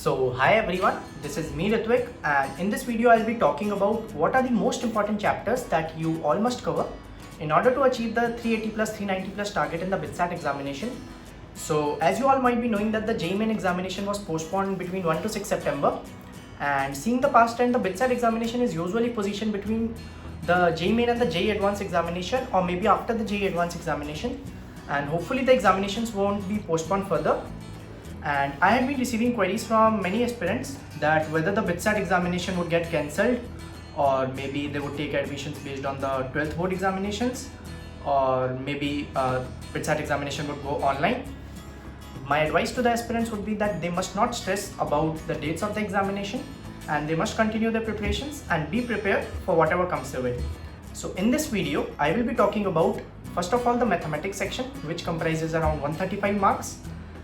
Hi everyone, this is me Ritvik, and in this video I'll be talking about what are the most important chapters that you all must cover in order to achieve the 380 plus 390 plus target in the BITSAT examination. So as you all might be knowing that the JEE Main examination was postponed between 1 to 6 September, and seeing the past trend, the BITSAT examination is usually positioned between the JEE Main and the JEE Advanced examination, or maybe after the JEE Advanced examination, and hopefully the examinations won't be postponed further. And I have been receiving queries from many aspirants that whether the BITSAT examination would get cancelled, or maybe they would take admissions based on the 12th board examinations, or maybe BITSAT examination would go online. My advice to the aspirants would be that they must not stress about the dates of the examination, and they must continue their preparations and be prepared for whatever comes their way. So in this video, I will be talking about first of all the mathematics section, which comprises around 135 marks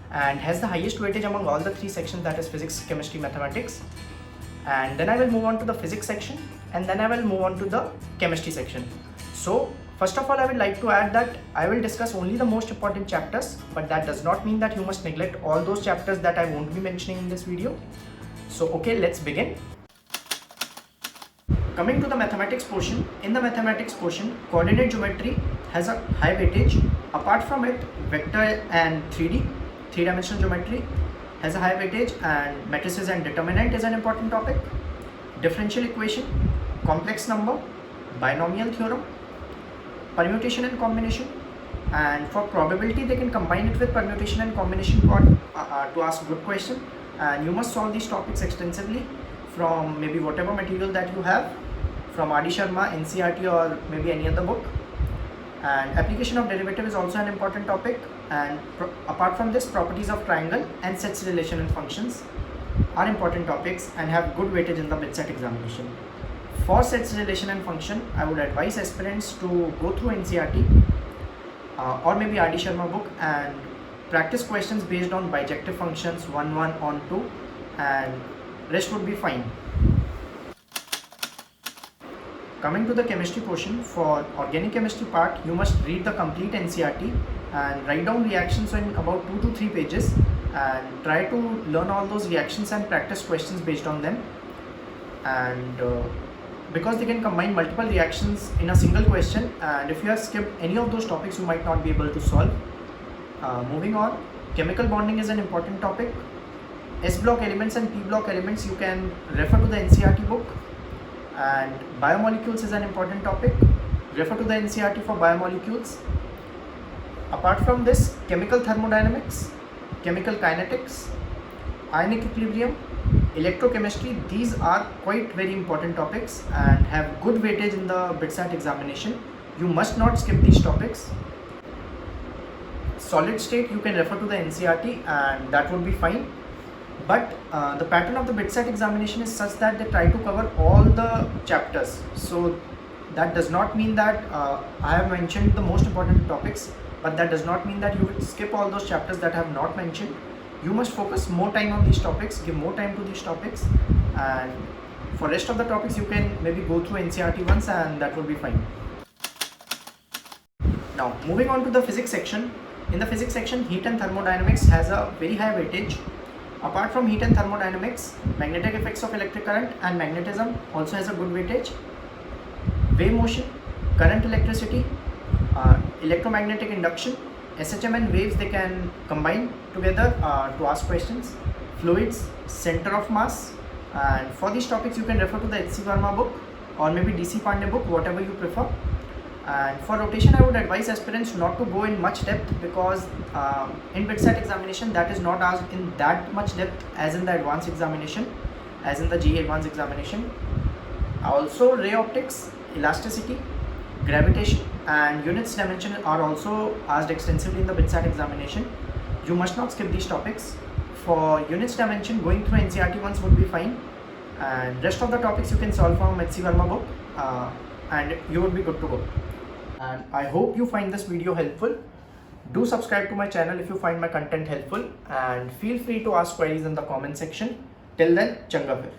and has the highest weightage among all the three sections, that is physics, chemistry, mathematics. And then I will move on to the physics section, and then I will move on to the chemistry section. So first of all, I would like to add that I will discuss only the most important chapters, but that does not mean that you must neglect all those chapters that I won't be mentioning in this video. So okay, let's begin. Coming to the mathematics portion, in the mathematics portion, coordinate geometry has a high weightage. Apart from it, vector and 3D, three-dimensional geometry has a high weightage, and matrices and determinant is an important topic. Differential equation, complex number, binomial theorem, permutation and combination, and for probability they can combine it with permutation and combination to ask good question, and you must solve these topics extensively from maybe whatever material that you have from R.D. Sharma, NCERT, or maybe any other book. And application of derivative is also an important topic, and apart from this, properties of triangle and sets relation and functions are important topics and have good weightage in the BITSAT examination. For sets relation and function, I would advise aspirants to go through NCERT or maybe R.D. Sharma book and practice questions based on bijective functions 1, on 2, and rest would be fine. Coming to the chemistry portion, for organic chemistry part, you must read the complete NCERT and write down reactions in about 2 to 3 pages, and try to learn all those reactions and practice questions based on them. And because they can combine multiple reactions in a single question, and if you have skipped any of those topics, you might not be able to solve. Moving on, chemical bonding is an important topic. S block elements and P block elements, you can refer to the NCERT book. And biomolecules is an important topic. Refer to the NCERT for biomolecules. Apart from this, chemical thermodynamics, chemical kinetics, ionic equilibrium, electrochemistry, these are quite very important topics and have good weightage in the BITSAT examination. You must not skip these topics. Solid state, you can refer to the NCERT and that would be fine. But the pattern of the BITSAT examination is such that they try to cover all the chapters. So that does not mean that I have mentioned the most important topics, but that does not mean that you will skip all those chapters that I have not mentioned. You must focus more time on these topics, give more time to these topics, and for rest of the topics you can maybe go through NCERT once and that will be fine. Now moving on to the physics section. In the physics section, heat and thermodynamics has a very high weightage. Apart from heat and thermodynamics, magnetic effects of electric current and magnetism also has a good weightage. Wave motion, current electricity, electromagnetic induction, SHM and waves, they can combine together to ask questions. Fluids, center of mass, and for these topics you can refer to the H.C. Verma book or maybe D.C. Pandey book, whatever you prefer. And for rotation, I would advise aspirants not to go in much depth, because in BITSAT examination that is not asked in that much depth as in the advanced examination, as in the JEE Advanced examination. Also ray optics, elasticity, gravitation and units dimension are also asked extensively in the BITSAT examination. You must not skip these topics. For units dimension, going through NCERT once would be fine, and rest of the topics you can solve from H.C. Verma book and you would be good to go. And I hope you find this video helpful. Do subscribe to my channel if you find my content helpful, and feel free to ask queries in the comment section. Till then, changa fir.